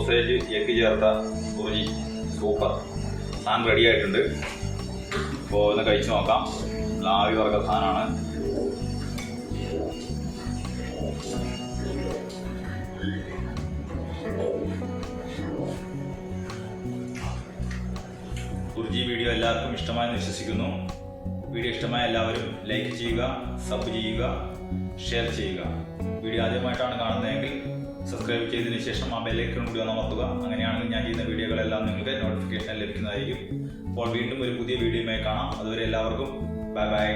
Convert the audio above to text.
Sausage egg ചേർത്ത bhurji super സാധനം ready ആയിട്ടുണ്ട്. അപ്പോൾ ഒന്ന് കഴിച്ച് നോക്കാം. ആവി വറക്ക സാധനമാണ്. ബുർജി വീഡിയോ എല്ലാവർക്കും ഇഷ്ടമായെന്ന് വിശ്വസിക്കുന്നു. വീഡിയോ ഇഷ്ടമായ എല്ലാവരും ലൈക്ക് ചെയ്യുക, സബ് ചെയ്യുക, ഷെയർ ചെയ്യുക. വീഡിയോ ആദ്യമായിട്ടാണ് കാണുന്നതെങ്കിൽ സബ്സ്ക്രൈബ് ചെയ്തതിന് ശേഷം ആ ബെല്ലൈക്കൺ കൂടി ഒന്ന് അമർത്തുക. അങ്ങനെയാണെങ്കിൽ ഞാൻ ചെയ്യുന്ന വീഡിയോകളെല്ലാം നിങ്ങൾക്ക് നോട്ടിഫിക്കേഷൻ ലഭിക്കുന്നതായിരിക്കും. അപ്പോൾ വീണ്ടും ഒരു പുതിയ വീഡിയോയുമായി കാണാം. അതുവരെ എല്ലാവർക്കും ബൈ ബൈ.